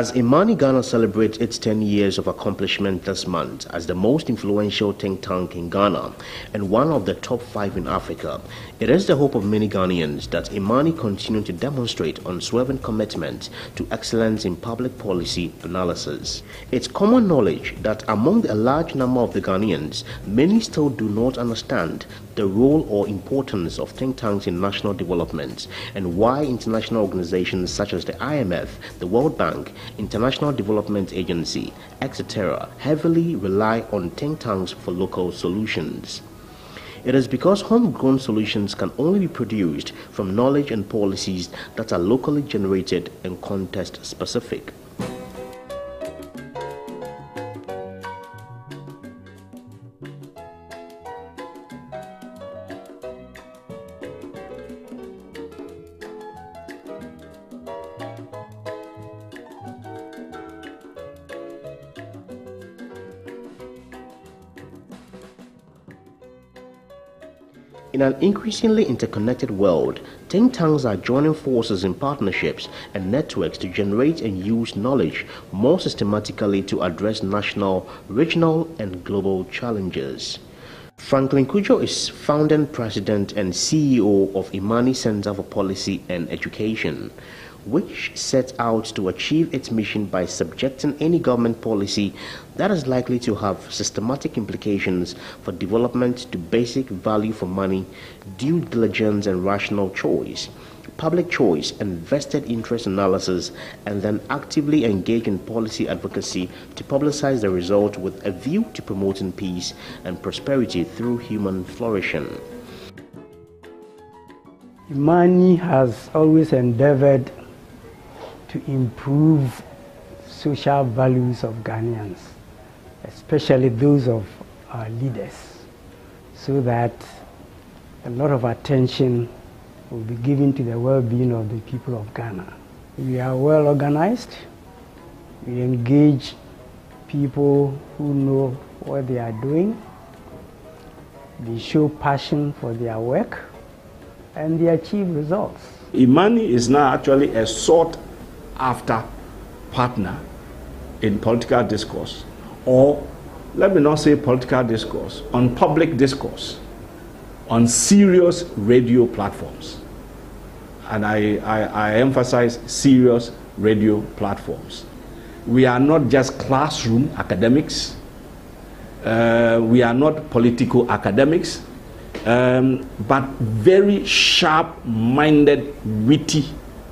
As IMANI Ghana celebrates its 10 years of accomplishment this month as the most influential think tank in Ghana and one of the top 5 in Africa, it is the hope of many Ghanaians that IMANI continue to demonstrate unswerving commitment to excellence in public policy analysis. It's common knowledge that among a large number of the Ghanaians, many still do not understand the role or importance of think tanks in national development and why international organizations such as the IMF, the World Bank, International Development Agency, Otchere heavily rely on think tanks for local solutions. It is because homegrown solutions can only be produced from knowledge and policies that are locally generated and context-specific. In an increasingly interconnected world, think tanks are joining forces in partnerships and networks to generate and use knowledge more systematically to address national, regional, and global challenges. Franklin Cudjoe is founding president and CEO of IMANI Center for Policy and Education, which sets out to achieve its mission by subjecting any government policy that is likely to have systematic implications for development to basic value for money, due diligence and rational choice, public choice and vested interest analysis, and then actively engage in policy advocacy to publicize the result with a view to promoting peace and prosperity through human flourishing. IMANI has always endeavored to improve social values of Ghanaians, especially those of our leaders, so that a lot of attention will be given to the well-being of the people of Ghana. We are well organized. We engage people who know what they are doing. They show passion for their work, and they achieve results. IMANI is now actually a sought after partner in political discourse, or let me not say political discourse, on public discourse, on serious radio platforms. And I emphasize serious radio platforms. We are not just classroom academics, we are not political academics, but very sharp-minded, witty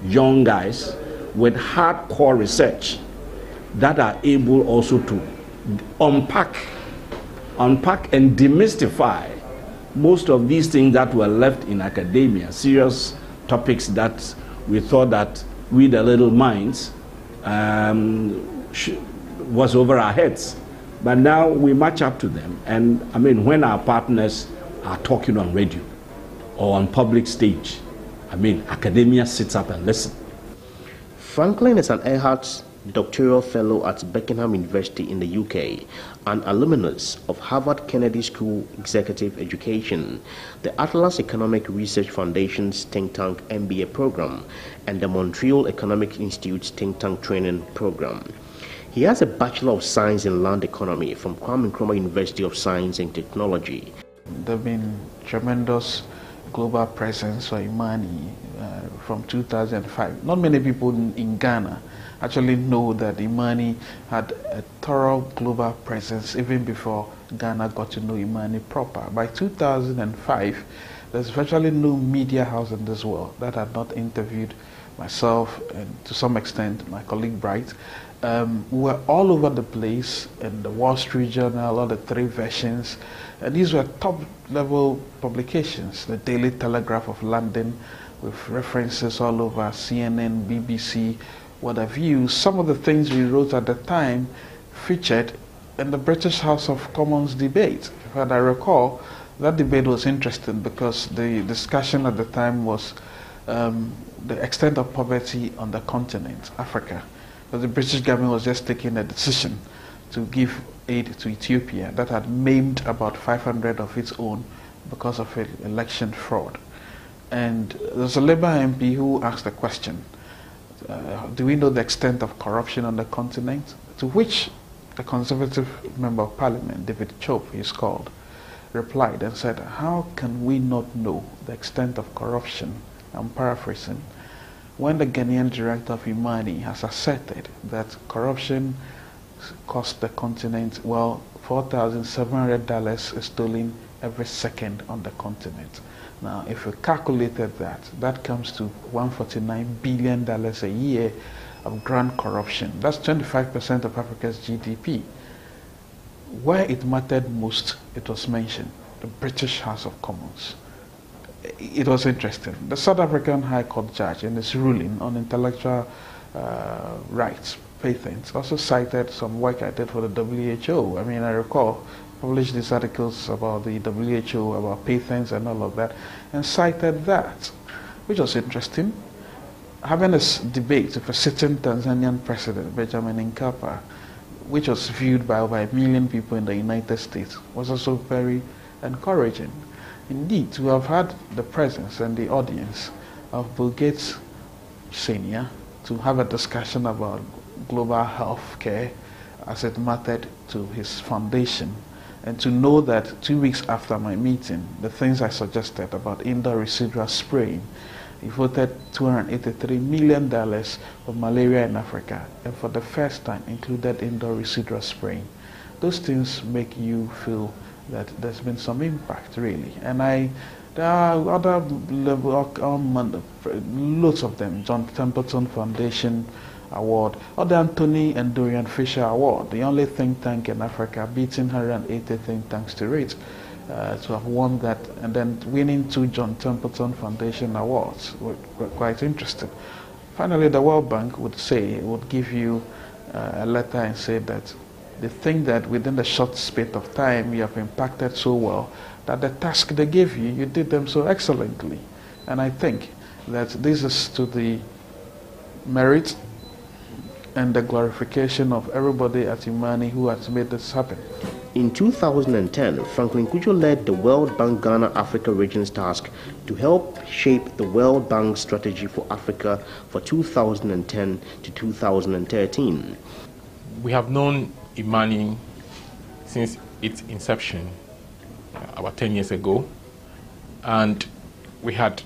young guys with hardcore research that are able also to unpack and demystify most of these things that were left in academia, serious topics that we thought that we the little minds was over our heads. But now we match up to them, and I mean, when our partners are talking on radio or on public stage, I mean, academia sits up and listens. Franklin is an Earhart doctoral fellow at Buckingham University in the UK, an alumnus of Harvard Kennedy School Executive Education, the Atlas Economic Research Foundation's think tank MBA program, and the Montreal Economic Institute's think tank training program. He has a Bachelor of Science in Land Economy from Kwame Nkrumah University of Science and Technology. There have been tremendous global presence for IMANI from 2005. Not many people in Ghana actually know that IMANI had a thorough global presence even before Ghana got to know IMANI proper. By 2005, there's virtually no media house in this world that had not interviewed myself and to some extent my colleague Bright. We were all over the place in the Wall Street Journal, all the 3 versions, and these were top-level publications, the Daily Telegraph of London, with references all over CNN, BBC, what have you. Some of the things we wrote at the time featured in the British House of Commons debate. If I recall, that debate was interesting because the discussion at the time was the extent of poverty on the continent, Africa. But the British government was just taking a decision to give aid to Ethiopia that had maimed about 500 of its own because of election fraud. And there's a Labour MP who asked a question Do we know the extent of corruption on the continent? To which the Conservative Member of Parliament, David Chope, he's called, replied and said, how can we not know the extent of corruption, I'm paraphrasing, when the Ghanaian director of IMANI has asserted that corruption cost the continent, well, $4,700 is stolen every second on the continent. Now, if we calculated that, that comes to $149 billion a year of grand corruption. That's 25% of Africa's GDP. Where it mattered most, it was mentioned, the British House of Commons. It was interesting. The South African High Court judge, in his ruling on intellectual rights patents, also cited some work I did for the WHO. I mean, I recall published these articles about the WHO, about patents and all of that, and cited that, which was interesting. Having this debate with a sitting Tanzanian president, Benjamin Mkapa, which was viewed by over 1 million people in the United States, was also very encouraging. Indeed, to have had the presence and the audience of Bill Gates Sr. to have a discussion about global health care as it mattered to his foundation, and to know that 2 weeks after my meeting, the things I suggested about indoor residual spraying, he voted $283 million for malaria in Africa, and for the first time included indoor residual spraying. Those things make you feel that there's been some impact, really. And there are other loads of them. John Templeton Foundation Award, or the Anthony and Dorian Fisher Award, the only think tank in Africa beating 180 think tanks to rate, to have won that, and then winning 2 John Templeton Foundation Awards were quite interesting. Finally, the World Bank would give you a letter and say that they think that within the short space of time you have impacted so well that the task they gave you, you did them so excellently. And I think that this is to the merit and the glorification of everybody at IMANI who has made this happen. In 2010, Franklin Cudjoe led the World Bank Ghana Africa Regions Task to help shape the World Bank strategy for Africa for 2010 to 2013. We have known IMANI since its inception, about 10 years ago, and we had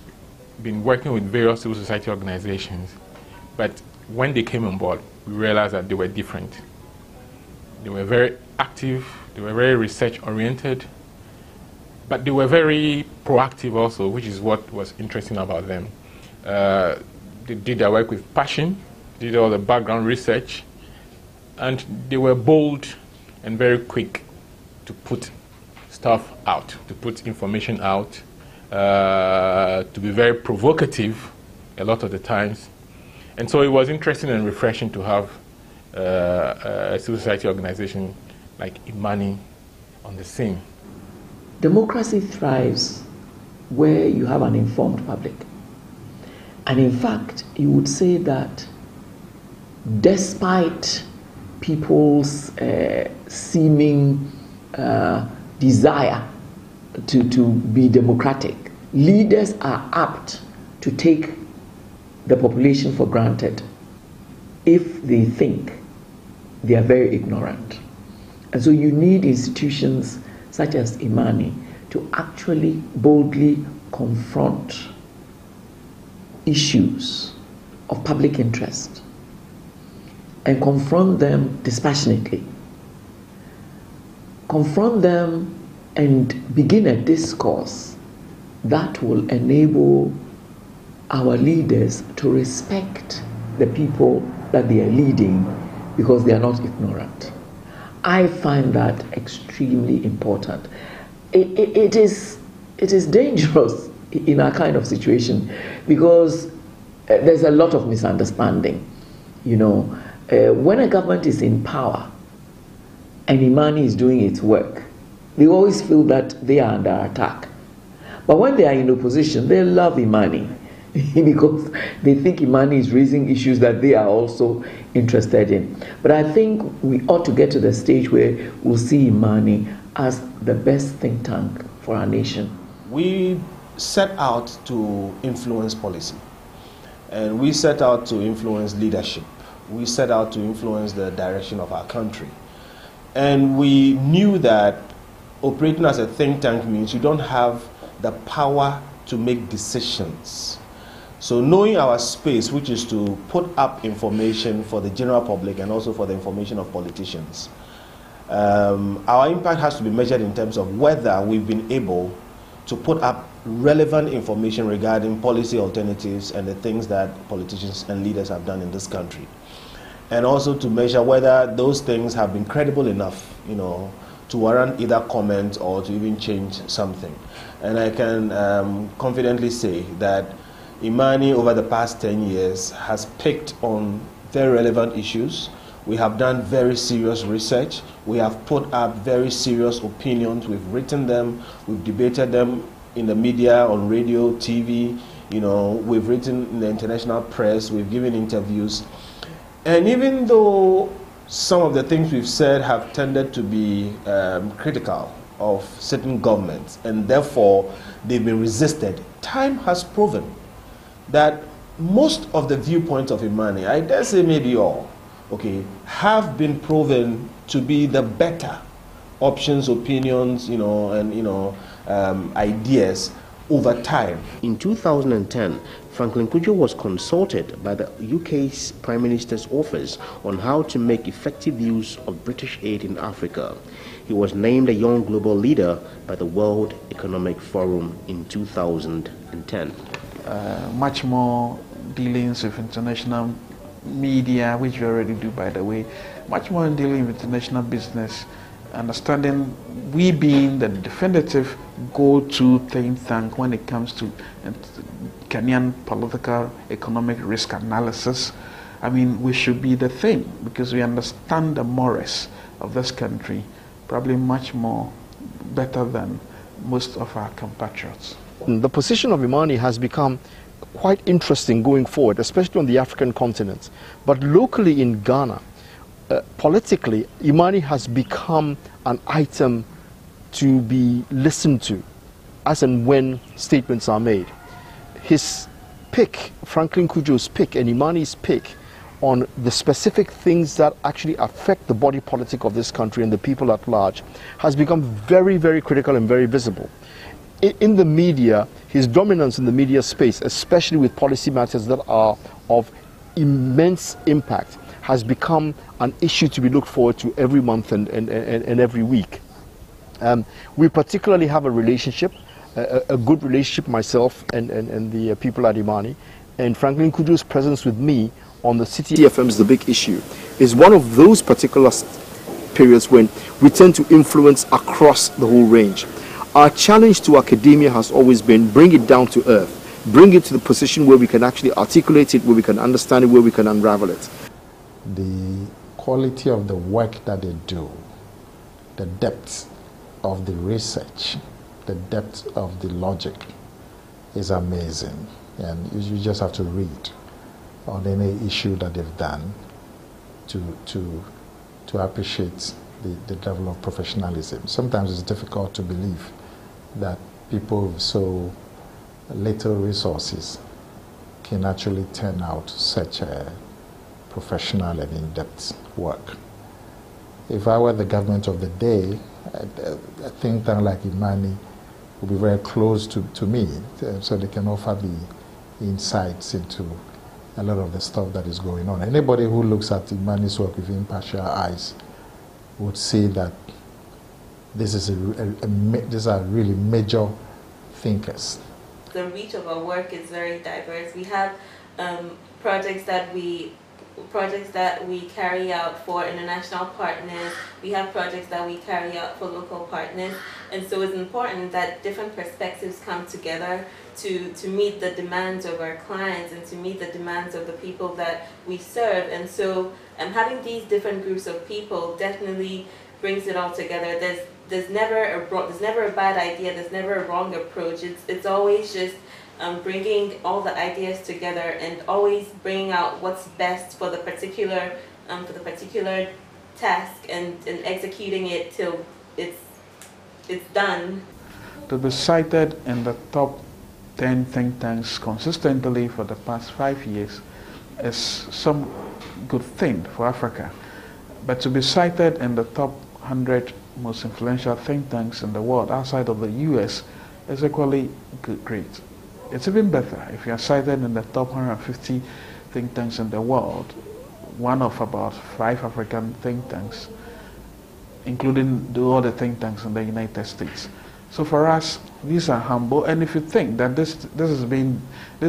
been working with various civil society organizations, but when they came on board, we realized that they were different. They were very active, they were very research-oriented, but they were very proactive also, which is what was interesting about them. They did their work with passion, did all the background research, and they were bold and very quick to put stuff out, to put information out, to be very provocative a lot of the times. And so it was interesting and refreshing to have a civil society organization like IMANI on the scene. Democracy thrives where you have an informed public. And in fact, you would say that despite people's seeming desire to be democratic, leaders are apt to take the population for granted if they think they are very ignorant. And so you need institutions such as IMANI to actually boldly confront issues of public interest and confront them dispassionately. Confront them and begin a discourse that will enable our leaders to respect the people that they are leading because they are not ignorant. I find that extremely important. It is dangerous in our kind of situation because there's a lot of misunderstanding. You know, when a government is in power and IMANI is doing its work, they always feel that they are under attack. But when they are in opposition, they love IMANI because they think IMANI is raising issues that they are also interested in. But I think we ought to get to the stage where we'll see IMANI as the best think tank for our nation. We set out to influence policy. And we set out to influence leadership. We set out to influence the direction of our country. And we knew that operating as a think tank means you don't have the power to make decisions. So knowing our space, which is to put up information for the general public and also for the information of politicians, our impact has to be measured in terms of whether we've been able to put up relevant information regarding policy alternatives and the things that politicians and leaders have done in this country. And also to measure whether those things have been credible enough, to warrant either comment or to even change something. And I can confidently say that IMANI over the past 10 years has picked on very relevant issues. We have done very serious research. We have put up very serious opinions. We've written them. We've debated them in the media, on radio, TV. We've written in the international press. We've given interviews. And even though some of the things we've said have tended to be critical of certain governments, and therefore they've been resisted, time has proven that most of the viewpoints of IMANI, I dare say maybe all, have been proven to be the better options, opinions, ideas over time. In 2010, Franklin Cudjoe was consulted by the UK's Prime Minister's office on how to make effective use of British aid in Africa. He was named a Young Global Leader by the World Economic Forum in 2010. Much more dealings with international media, which we already do, by the way, much more in dealing with international business, understanding we being the definitive go-to think tank when it comes to Kenyan political economic risk analysis. I mean, we should be the thing because we understand the mores of this country probably much more better than most of our compatriots. The position of IMANI has become quite interesting going forward, especially on the African continent. But locally in Ghana, politically, IMANI has become an item to be listened to as and when statements are made. His pick, Franklin Cudjoe's pick and IMANI's pick on the specific things that actually affect the body politic of this country and the people at large has become very, very critical and very visible. In the media, his dominance in the media space, especially with policy matters that are of immense impact, has become an issue to be looked forward to every month and every week. We particularly have a relationship, a good relationship, myself and the people at IMANI, and Franklin Cudjoe's presence with me on the City FM's The Big Issue is one of those particular periods when we tend to influence across the whole range. Our challenge to academia has always been bring it down to earth, bring it to the position where we can actually articulate it, where we can understand it, where we can unravel it. The quality of the work that they do, the depth of the research, the depth of the logic is amazing. And you just have to read on any issue that they've done to appreciate the level of professionalism. Sometimes it's difficult to believe that people with so little resources can actually turn out such a professional and in-depth work. If I were the government of the day, a think tank like IMANI would be very close to me, so they can offer me insights into a lot of the stuff that is going on. Anybody who looks at IMANI's work with impartial eyes would see that these are really major thinkers. The reach of our work is very diverse. We have projects that we carry out for international partners. We have projects that we carry out for local partners, and so it's important that different perspectives come together to meet the demands of our clients and to meet the demands of the people that we serve. And so having these different groups of people definitely brings it all together. There's never a bad idea. There's never a wrong approach. It's always just bringing all the ideas together and always bringing out what's best for the particular task and executing it till it's done. To be cited in the top 10 think tanks consistently for the past 5 years is some good thing for Africa. But to be cited in the top 100 most influential think tanks in the world outside of the US is equally great. It's even better if you are cited in the top 150 think tanks in the world, one of about 5 African think tanks, including all the think tanks in the United States. So for us, these are humble, and if you think that these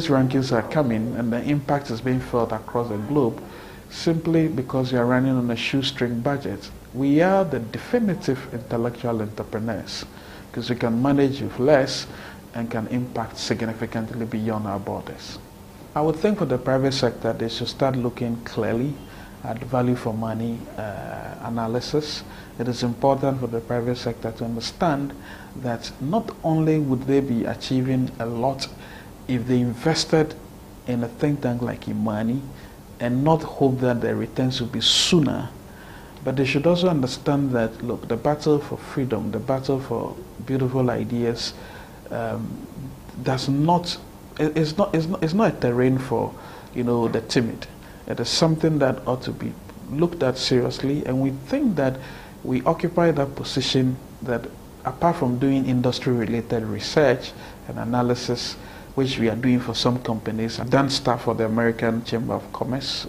rankings are coming and the impact is being felt across the globe simply because you are running on a shoestring budget, we are the definitive intellectual entrepreneurs because we can manage with less and can impact significantly beyond our borders. I would think for the private sector, they should start looking clearly at value for money analysis. It is important for the private sector to understand that not only would they be achieving a lot if they invested in a think tank like IMANI and not hope that the returns will be sooner, but they should also understand that, look, the battle for freedom, the battle for beautiful ideas is not a terrain for, the timid. It is something that ought to be looked at seriously, and we think that we occupy that position that, apart from doing industry-related research and analysis, which we are doing for some companies, I've done stuff for the American Chamber of Commerce,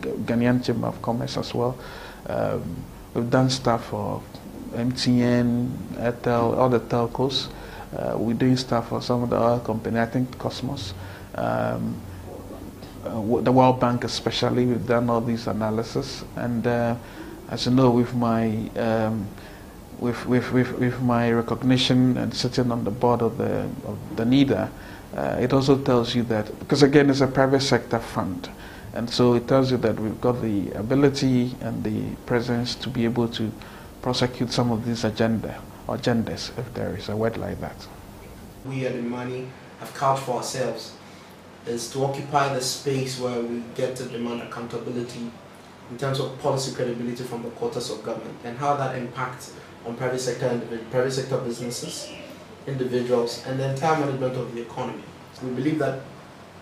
Ghanaian Chamber of Commerce as well. We've done stuff for MTN, Airtel, all the telcos. We're doing stuff for some of the oil companies, I think Cosmos. The World Bank especially, we've done all these analysis, and as you know, with my recognition and sitting on the board of the NIDA, it also tells you that, because again it's a private sector fund, and so it tells you that we've got the ability and the presence to be able to prosecute some of these agendas, if there is a word like that. We at IMANI have carved for ourselves is to occupy the space where we get to demand accountability in terms of policy credibility from the quarters of government and how that impacts on private sector businesses, individuals, and the entire management of the economy. So we believe that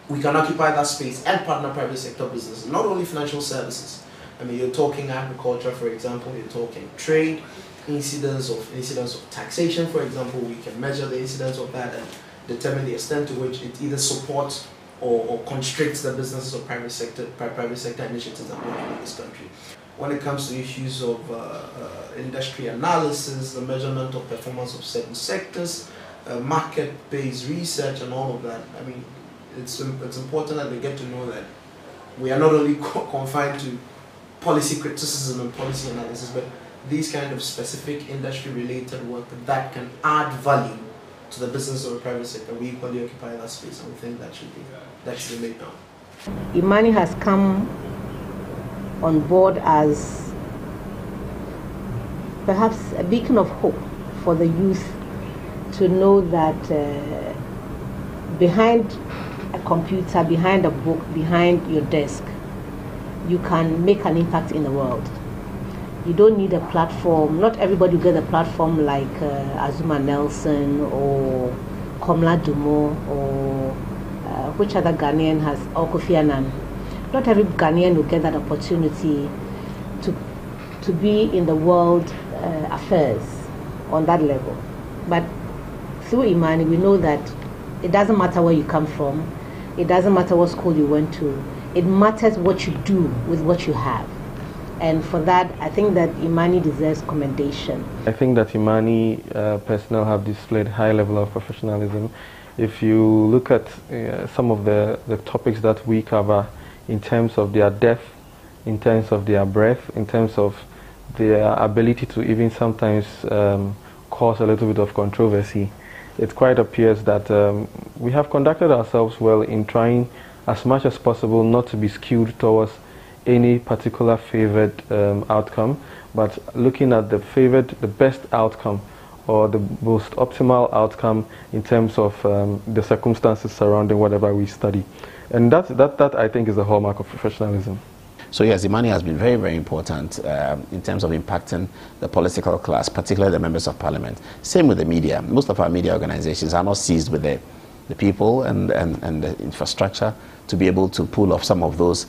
we can occupy that space and partner private sector businesses, not only financial services. I mean, you're talking agriculture, for example, you're talking trade, incidence of taxation, for example. We can measure the incidence of that and determine the extent to which it either supports or constricts the businesses of private sector initiatives that work in this country. When it comes to issues of industry analysis, the measurement of performance of certain sectors, market-based research and all of that, I mean, it's important that they get to know that we are not only confined to policy criticism and policy analysis, but these kind of specific industry-related work that can add value to the business of the private sector. We equally occupy that space, and we think that should be made known. IMANI has come on board as perhaps a beacon of hope for the youth to know that behind a computer, behind a book, behind your desk, you can make an impact in the world. You don't need a platform. Not everybody will get a platform like Azuma Nelson or Komla Dumo or which other Ghanaian has, or Kofi Annan. Not every Ghanaian will get that opportunity to be in the world affairs on that level. But through IMANI, we know that it doesn't matter where you come from, it doesn't matter what school you went to, it matters what you do with what you have. And for that, I think that IMANI deserves commendation. I think that IMANI personnel have displayed high level of professionalism. If you look at some of the topics that we cover in terms of their depth, in terms of their breadth, in terms of their ability to even sometimes cause a little bit of controversy, it quite appears that we have conducted ourselves well in trying as much as possible not to be skewed towards any particular favored outcome, but looking at the best outcome or the most optimal outcome in terms of the circumstances surrounding whatever we study. And that I think is the hallmark of professionalism. So yes, IMANI has been very, very important in terms of impacting the political class, particularly the members of parliament. Same with the media. Most of our media organizations are not seized with the people and the infrastructure to be able to pull off some of those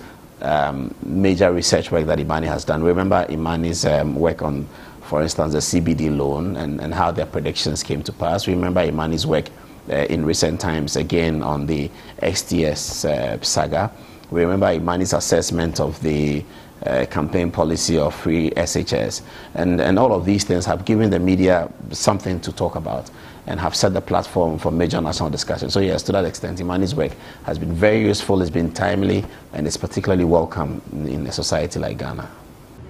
major research work that IMANI has done. Remember IMANI's work on, for instance, the CBD loan and how their predictions came to pass. Remember IMANI's work in recent times, again, on the XTS saga. We remember IMANI's assessment of the campaign policy of free SHS. And all of these things have given the media something to talk about and have set the platform for major national discussion. So yes, to that extent, IMANI's work has been very useful, it's been timely, and it's particularly welcome in a society like Ghana.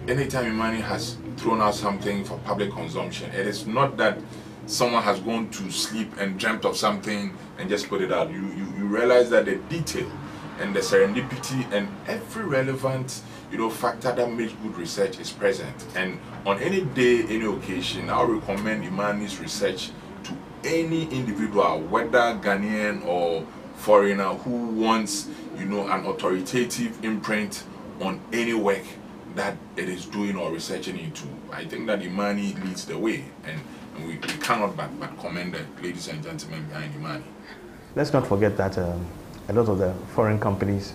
Anytime IMANI has thrown out something for public consumption, it is not that someone has gone to sleep and dreamt of something and just put it out. You realize that the detail and the serendipity and every relevant factor that makes good research is present. And on any day, any occasion, I would recommend IMANI's research to any individual, whether Ghanaian or foreigner, who wants an authoritative imprint on any work that it is doing or researching into. I think that IMANI leads the way, and we cannot but commend the ladies and gentlemen behind IMANI. Let's not forget that a lot of the foreign companies,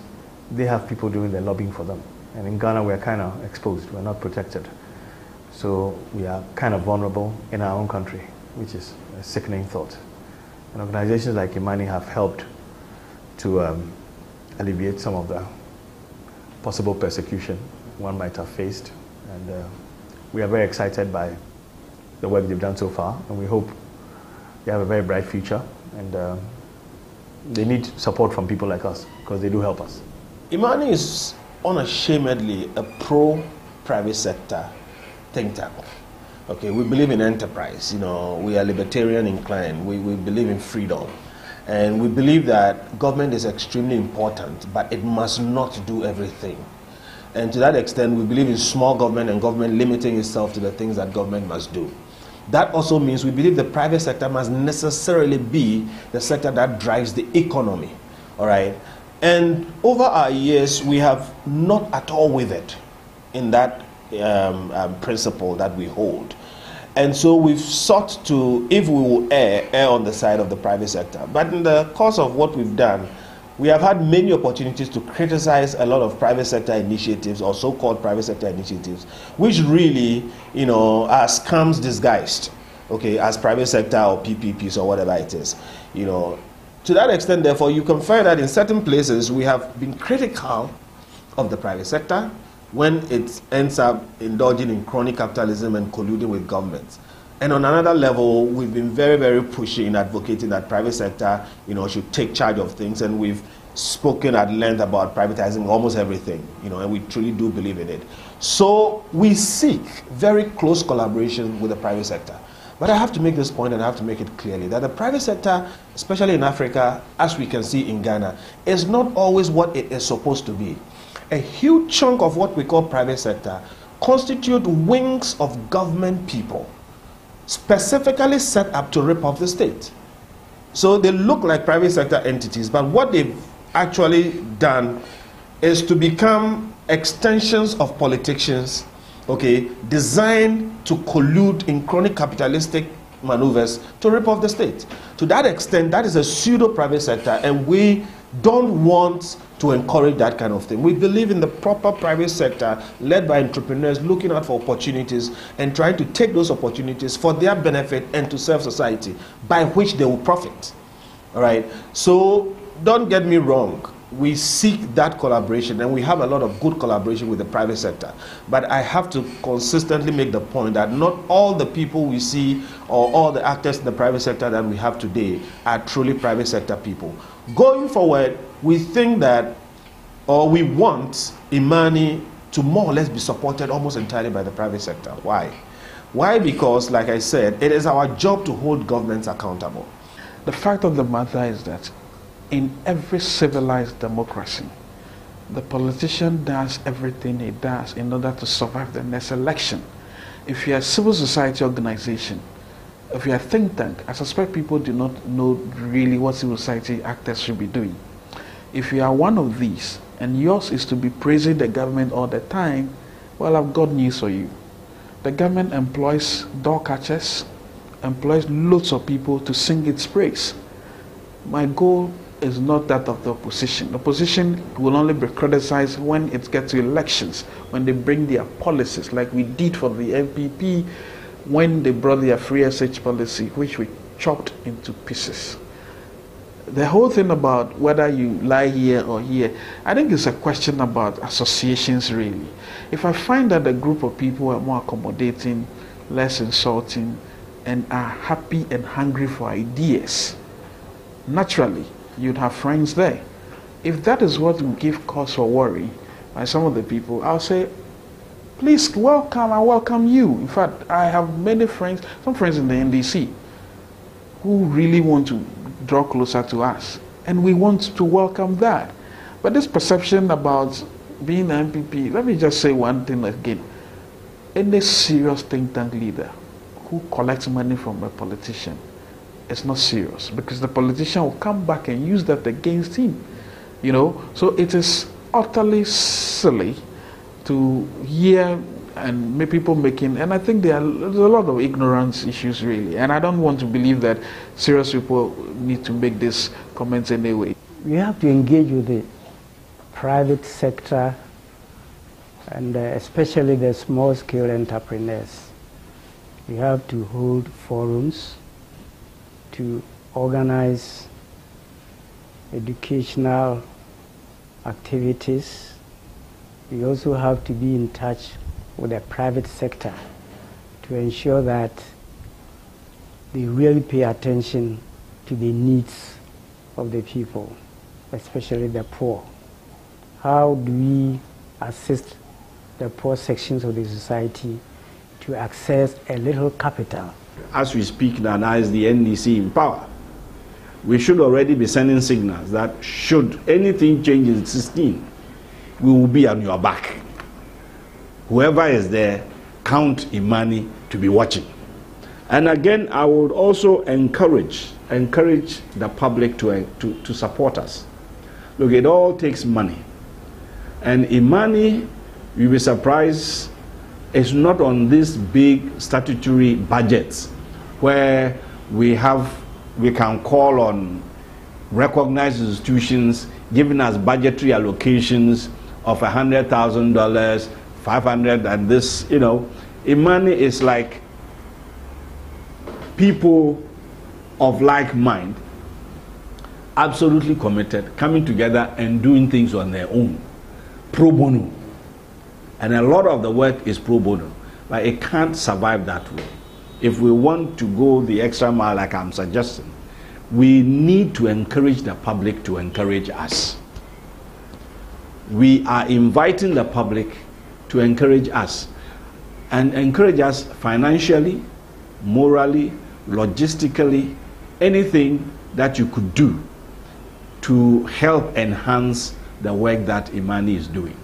they have people doing the lobbying for them. And in Ghana, we're kind of exposed, we're not protected. So we are kind of vulnerable in our own country, which is a sickening thought. And organizations like IMANI have helped to alleviate some of the possible persecution one might have faced. And we are very excited by the work they've done so far, and we hope they have a very bright future. And they need support from people like us, because they do help us. IMANI is unashamedly a pro-private sector think tank. Okay, we believe in enterprise. We are libertarian inclined. We believe in freedom. And we believe that government is extremely important, but it must not do everything. And to that extent, we believe in small government and government limiting itself to the things that government must do. That also means we believe the private sector must necessarily be the sector that drives the economy. All right? And over our years, we have not at all wavered in that principle that we hold. And so we've sought to, if we will err on the side of the private sector. But in the course of what we've done, we have had many opportunities to criticize a lot of private sector initiatives, or so-called private sector initiatives, which really, are scams disguised, okay, as private sector or PPPs or whatever it is. To that extent, therefore, you can find that in certain places we have been critical of the private sector when it ends up indulging in crony capitalism and colluding with governments. And on another level, we've been very, very pushy in advocating that private sector, should take charge of things, and we've spoken at length about privatizing almost everything, and we truly do believe in it. So we seek very close collaboration with the private sector. But I have to make this point, and I have to make it clearly, that the private sector, especially in Africa, as we can see in Ghana, is not always what it is supposed to be. A huge chunk of what we call private sector constitute wings of government people, specifically set up to rip off the state. So they look like private sector entities, but what they've actually done is to become extensions of politicians, okay, designed to collude in chronic capitalistic maneuvers to rip off the state. To that extent, that is a pseudo-private sector, and we don't want to encourage that kind of thing. We believe in the proper private sector led by entrepreneurs looking out for opportunities and trying to take those opportunities for their benefit and to serve society, by which they will profit. All right? So don't get me wrong. We seek that collaboration, and we have a lot of good collaboration with the private sector. But I have to consistently make the point that not all the people we see or all the actors in the private sector that we have today are truly private sector people. Going forward, we think that, or we want IMANI to more or less be supported almost entirely by the private sector. Why? Why? Because, like I said, it is our job to hold governments accountable. The fact of the matter is that in every civilized democracy, the politician does everything he does in order to survive the next election. If you're a civil society organization, if you're a think tank, I suspect people do not know really what civil society actors should be doing. If you are one of these, and yours is to be praising the government all the time, well, I've got news for you. The government employs door catchers, employs loads of people to sing its praise. My goal is not that of the opposition. The opposition will only be criticized when it gets to elections, when they bring their policies, like we did for the NPP when they brought their free SH policy, which we chopped into pieces. The whole thing about whether you lie here or here, I think it's a question about associations, really. If I find that a group of people are more accommodating, less insulting, and are happy and hungry for ideas, naturally, you'd have friends there. If that is what will give cause for worry by some of the people, I'll say, please welcome, I welcome you. In fact, I have many friends, some friends in the NDC, who really want to draw closer to us. And we want to welcome that. But this perception about being an MPP, let me just say one thing again. Any serious think tank leader who collects money from a politician is not serious, because the politician will come back and use that against him. You know, so it is utterly silly to hear and make people making, and I think there's a lot of ignorance issues, really, and I don't want to believe that serious people need to make these comments anyway. We have to engage with the private sector and especially the small-scale entrepreneurs. We have to hold forums to organize educational activities. We also have to be in touch with the private sector to ensure that they really pay attention to the needs of the people, especially the poor. How do we assist the poor sections of the society to access a little capital? As we speak now, as the NDC in power, we should already be sending signals that should anything change in 16, we will be on your back. Whoever is there, count IMANI to be watching. And again, I would also encourage the public to support us. Look, it all takes money. And IMANI, you'll be surprised, is not on these big statutory budgets where we can call on recognized institutions giving us budgetary allocations of $100,000, 500, and this, you know. IMANI is like people of like mind, absolutely committed, coming together and doing things on their own, pro bono. And a lot of the work is pro bono, but it can't survive that way. If we want to go the extra mile like I'm suggesting, we need to encourage the public to encourage us. We are inviting the public to encourage us, and encourage us financially, morally, logistically, anything that you could do to help enhance the work that IMANI is doing.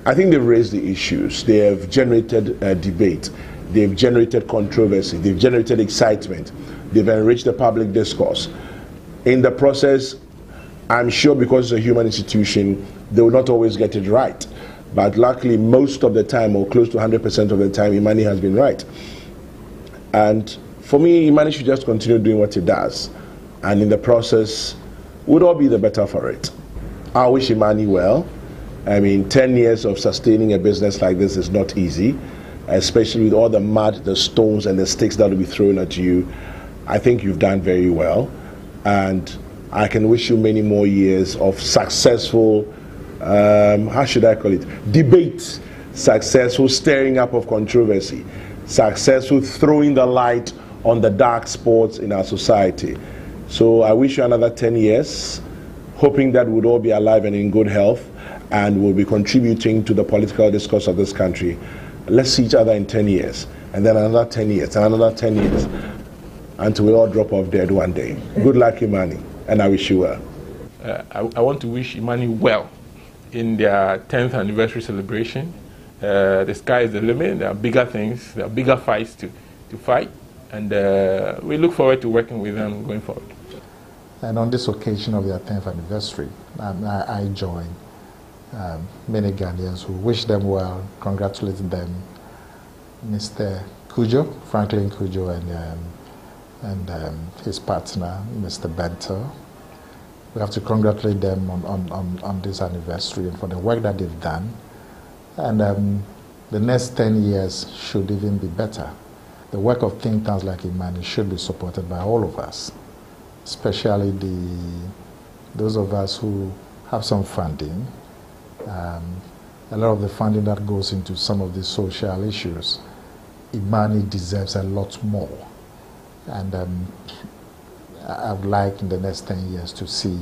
I think they've raised the issues. They have generated debate. They've generated controversy. They've generated excitement. They've enriched the public discourse. In the process, I'm sure because it's a human institution, they will not always get it right. But luckily, most of the time, or close to 100% of the time, IMANI has been right. And for me, IMANI should just continue doing what it does. And in the process, we'd all be the better for it. I wish IMANI well. I mean, 10 years of sustaining a business like this is not easy, especially with all the mud, the stones, and the sticks that will be thrown at you. I think you've done very well. And I can wish you many more years of successful, how should I call it, debate, successful stirring up of controversy, successful throwing the light on the dark spots in our society. So I wish you another 10 years, hoping that we'll all be alive and in good health, and will be contributing to the political discourse of this country. Let's see each other in 10 years, and then another 10 years, and another 10 years, until we all drop off dead one day. Good luck, IMANI, and I wish you well. I want to wish IMANI well in their 10th anniversary celebration. The sky is the limit. There are bigger things, there are bigger fights to fight, and we look forward to working with them going forward. And on this occasion of their 10th anniversary, I join many Ghanaians who wish them well, congratulate them, Mr. Cudjoe, Franklin Cudjoe, and his partner, Mr. Bento. We have to congratulate them on this anniversary and for the work that they've done. And the next 10 years should even be better. The work of think tanks like IMANI should be supported by all of us, especially those of us who have some funding. A lot of the funding that goes into some of these social issues, IMANI deserves a lot more. And I would like in the next 10 years to see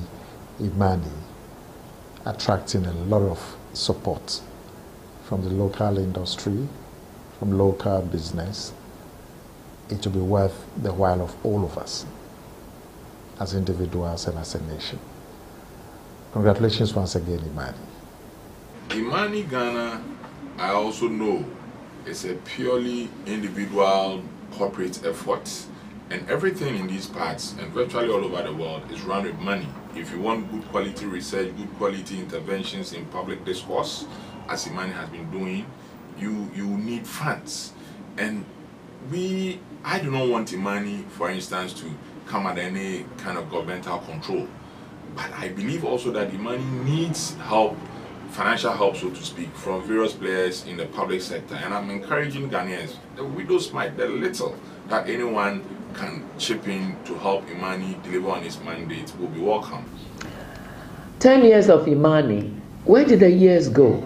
IMANI attracting a lot of support from the local industry, from local business. It will be worth the while of all of us as individuals and as a nation. Congratulations once again, IMANI. IMANI Ghana, I also know, is a purely individual corporate effort. And everything in these parts and virtually all over the world is run with money. If you want good quality research, good quality interventions in public discourse, as IMANI has been doing, you need funds. And I do not want IMANI, for instance, to come at any kind of governmental control. But I believe also that IMANI needs help, financial help, so to speak, from various players in the public sector. And I'm encouraging Ghanaians, the widow's mite, the little that anyone can chip in to help IMANI deliver on its mandate will be welcome. 10 years of IMANI, where did the years go?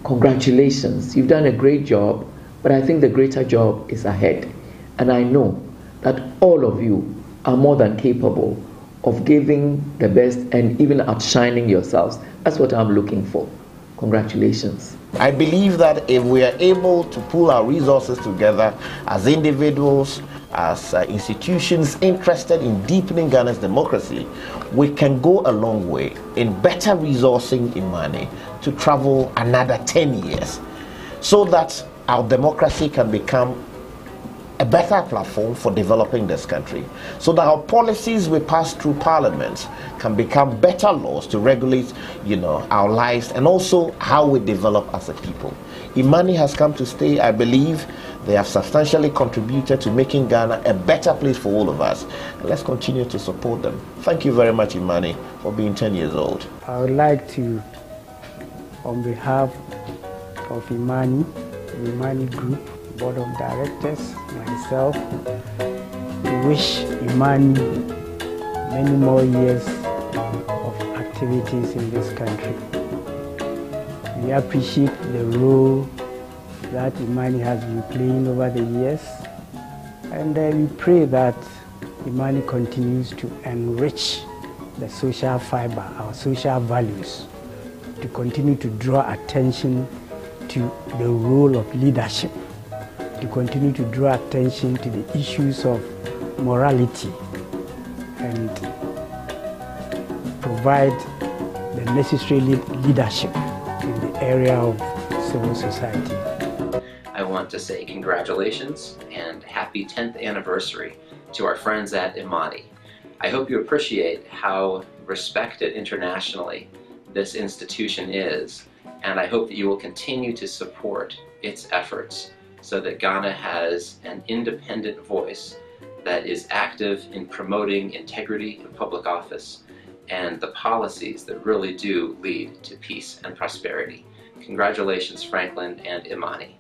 Congratulations, you've done a great job, but I think the greater job is ahead. And I know that all of you are more than capable of giving the best and even outshining yourselves. That's what I'm looking for. Congratulations. I believe that if we are able to pool our resources together as individuals, as institutions interested in deepening Ghana's democracy, we can go a long way in better resourcing IMANI to travel another 10 years so that our democracy can become a better platform for developing this country, so that our policies we pass through Parliament can become better laws to regulate, our lives and also how we develop as a people. IMANI has come to stay. I believe they have substantially contributed to making Ghana a better place for all of us. Let's continue to support them. Thank you very much, IMANI, for being 10 years old. I would like to, on behalf of IMANI, the IMANI Group, Board of Directors, myself, wish IMANI many more years of activities in this country. We appreciate the role that IMANI has been playing over the years, and we pray that IMANI continues to enrich the social fiber, our social values, to continue to draw attention to the role of leadership, to continue to draw attention to the issues of morality, and provide the necessary leadership in the area of civil society. I want to say congratulations and happy 10th anniversary to our friends at IMANI. I hope you appreciate how respected internationally this institution is, and I hope that you will continue to support its efforts so that Ghana has an independent voice that is active in promoting integrity of public office and the policies that really do lead to peace and prosperity. Congratulations, Franklin and IMANI.